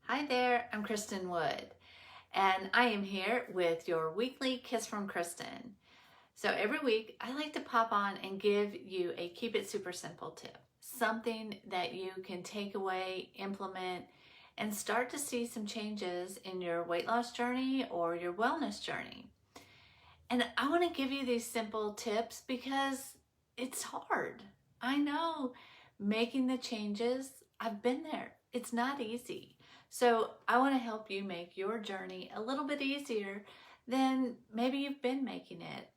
Hi there, I'm Kristin Wood, and I am here with your weekly Kiss from Kristin. So every week, I like to pop on and give you a keep it super simple tip, something that you can take away, implement, and start to see some changes in your weight loss journey or your wellness journey. And I want to give you these simple tips because it's hard. I know making the changes, I've been there. It's not easy. So I want to help you make your journey a little bit easier than maybe you've been making it.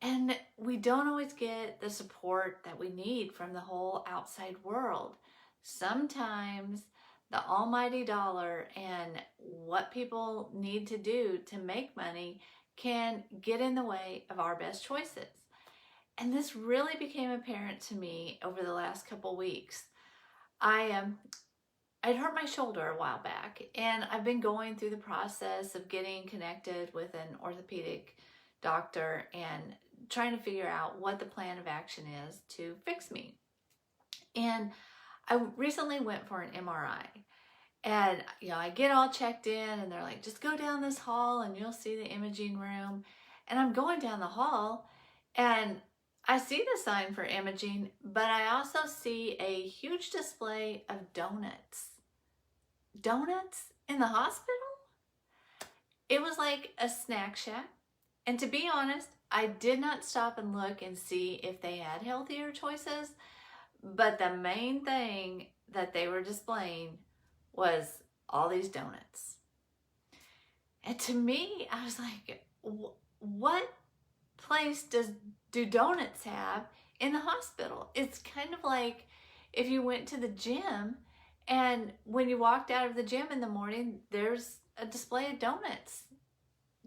And we don't always get the support that we need from the whole outside world. Sometimes the almighty dollar and what people need to do to make money can get in the way of our best choices. And this really became apparent to me over the last couple weeks. I'd hurt my shoulder a while back, and I've been going through the process of getting connected with an orthopedic doctor and trying to figure out what the plan of action is to fix me. And I recently went for an MRI, and I get all checked in, and they're like, just go down this hall and you'll see the imaging room. And I'm going down the hall, and I see the sign for imaging, but I also see a huge display of donuts. Donuts in the hospital? It was like a snack shack. And to be honest, I did not stop and look and see if they had healthier choices, but the main thing that they were displaying was all these donuts. And to me, I was like, what place do donuts have in the hospital? It's kind of like if you went to the gym and when you walked out of the gym in the morning, there's a display of donuts.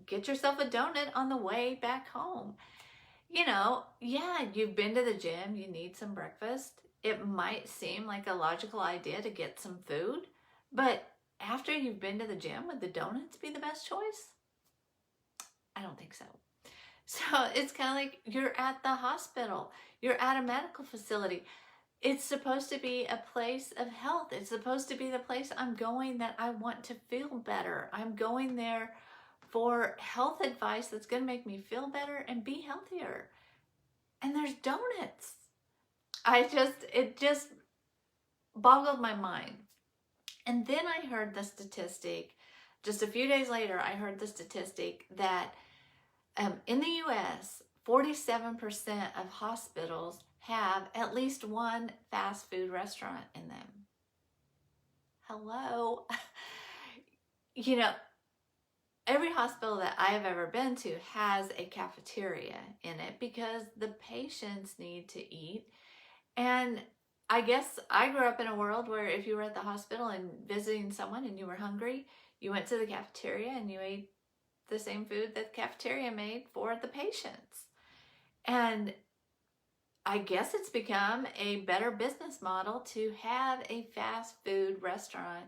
Get yourself a donut on the way back home. You've been to the gym, you need some breakfast. It might seem like a logical idea to get some food, but after you've been to the gym, would the donuts be the best choice? I don't think so. So it's kind of like you're at the hospital, you're at a medical facility. It's supposed to be a place of health. It's supposed to be the place I'm going that I want to feel better. I'm going there for health advice that's going to make me feel better and be healthier. And there's donuts. It just boggled my mind. And then I heard the statistic, just a few days later, I heard the statistic that in the US, 47% of hospitals have at least one fast food restaurant in them. Hello. Every hospital that I've ever been to has a cafeteria in it because the patients need to eat. And I guess I grew up in a world where if you were at the hospital and visiting someone and you were hungry, you went to the cafeteria and you ate the same food that the cafeteria made for the patients. And I guess it's become a better business model to have a fast food restaurant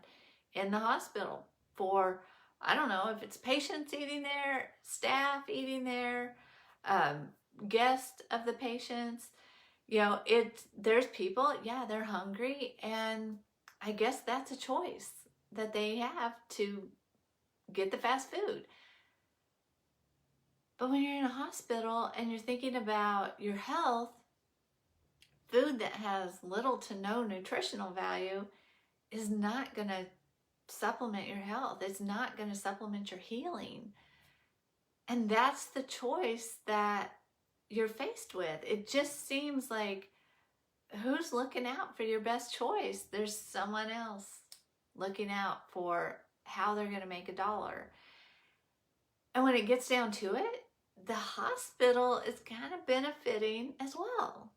in the hospital for, I don't know if it's patients eating there, staff eating there, guests of the patients. There's people, they're hungry, and I guess that's a choice that they have to get the fast food. But when you're in a hospital and you're thinking about your health, food that has little to no nutritional value is not going to supplement your health. It's not going to supplement your healing. And that's the choice that you're faced with. It just seems like, who's looking out for your best choice? There's someone else looking out for how they're going to make a dollar. And when it gets down to it, the hospital is kind of benefiting as well.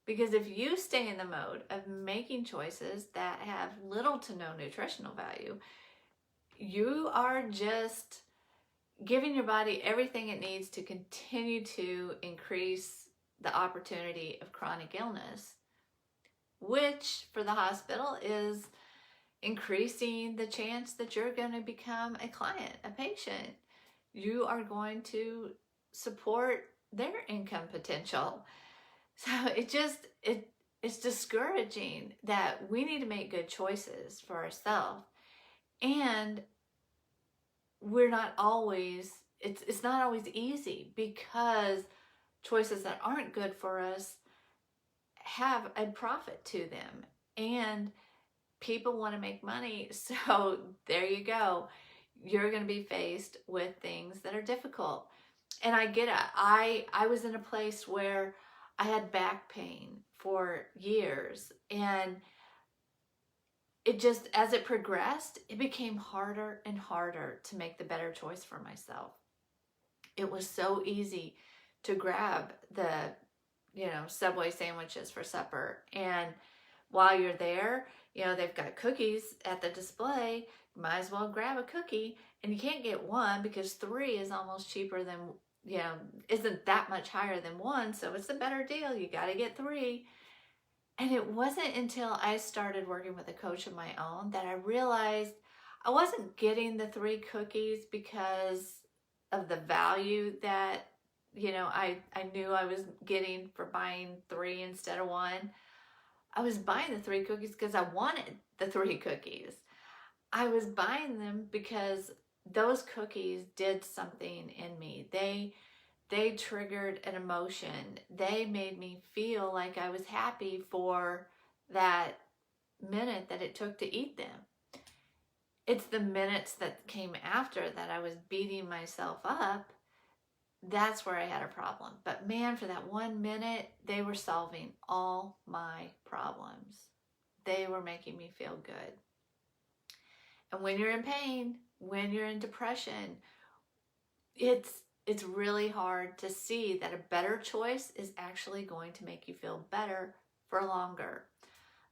Because if you stay in the mode of making choices that have little to no nutritional value, you are just giving your body everything it needs to continue to increase the opportunity of chronic illness, which for the hospital is increasing the chance that you're going to become a client, a patient. You are going to support their income potential. So it's discouraging that we need to make good choices for ourselves And we're not always, it's not always easy, because choices that aren't good for us have a profit to them, and people want to make money. So there you go. You're going to be faced with things that are difficult. And I get it. I was in a place where I had back pain for years, and it just, as it progressed, it became harder and harder to make the better choice for myself. It was so easy to grab the, Subway sandwiches for supper. And while you're there, they've got cookies at the display. You might as well grab a cookie. And you can't get one because 3 is almost cheaper than, isn't that much higher than 1. So it's a better deal. You got to get 3. And it wasn't until I started working with a coach of my own that I realized I wasn't getting the 3 cookies because of the value that, I knew I was getting for buying 3 instead of 1. I was buying the 3 cookies because I wanted the 3 cookies. I was buying them because those cookies did something in me. They triggered an emotion. They made me feel like I was happy for that minute that it took to eat them. It's the minutes that came after that I was beating myself up. That's where I had a problem. But man, for that 1 minute, they were solving all my problems. They were making me feel good. And when you're in pain, when you're in depression, it's really hard to see that a better choice is actually going to make you feel better for longer.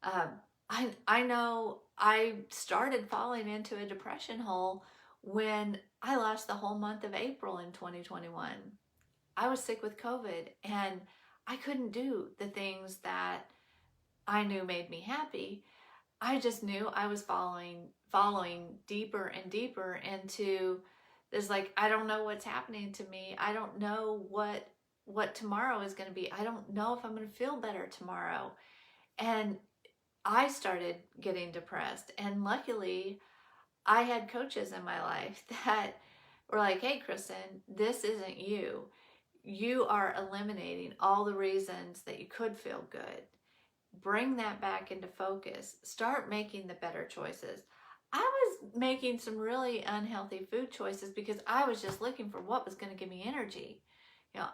I know I started falling into a depression hole when I lost the whole month of April in 2021. I was sick with COVID, and I couldn't do the things that I knew made me happy. I just knew I was falling deeper and deeper into this, like, I don't know what's happening to me. I don't know what tomorrow is going to be. I don't know if I'm going to feel better tomorrow. And I started getting depressed. And luckily, I had coaches in my life that were like, hey, Kristin, this isn't you. You are eliminating all the reasons that you could feel good. Bring that back into focus. Start making the better choices. I was making some really unhealthy food choices because I was just looking for what was going to give me energy.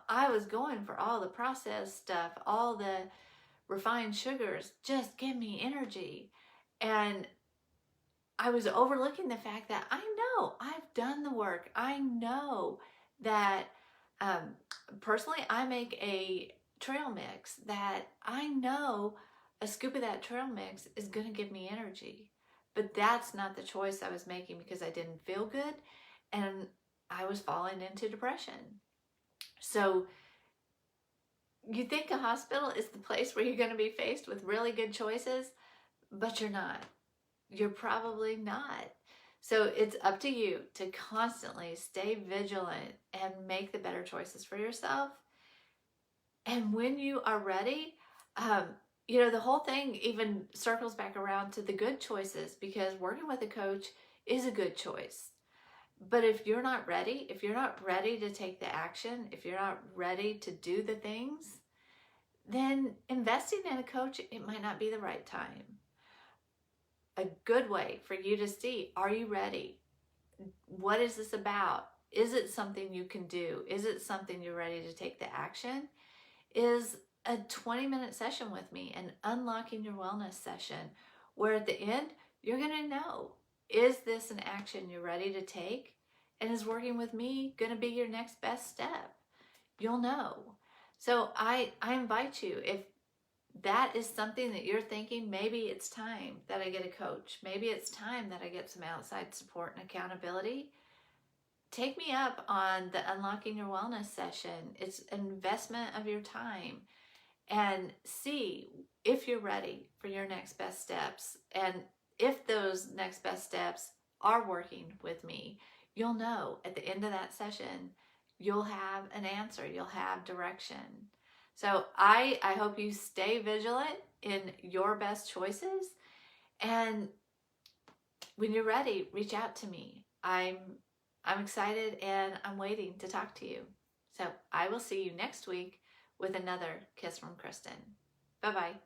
I was going for all the processed stuff, all the refined sugars, just give me energy. And I was overlooking the fact that I know I've done the work. I know that personally, I make a trail mix that I know a scoop of that trail mix is going to give me energy. But that's not the choice I was making because I didn't feel good and I was falling into depression. So you think a hospital is the place where you're going to be faced with really good choices, but you're not. You're probably not. So it's up to you to constantly stay vigilant and make the better choices for yourself. And when you are ready, the whole thing even circles back around to the good choices, because working with a coach is a good choice. But if you're not ready to take the action, if you're not ready to do the things, then investing in a coach, it might not be the right time. A good way for you to see, are you ready? What is this about? Is it something you can do? Is it something you're ready to take the action? Is a 20-minute session with me, an unlocking your wellness session, where at the end, you're going to know, is this an action you're ready to take? And is working with me going to be your next best step? You'll know. So I invite you, if that is something that you're thinking, maybe it's time that I get a coach. Maybe it's time that I get some outside support and accountability. Take me up on the Unlocking Your Wellness session. It's an investment of your time. And see if you're ready for your next best steps. And if those next best steps are working with me, you'll know at the end of that session, you'll have an answer, you'll have direction. So I hope you stay vigilant in your best choices. And when you're ready, reach out to me. I'm excited and I'm waiting to talk to you. So I will see you next week with another Kiss from Kristin. Bye-bye.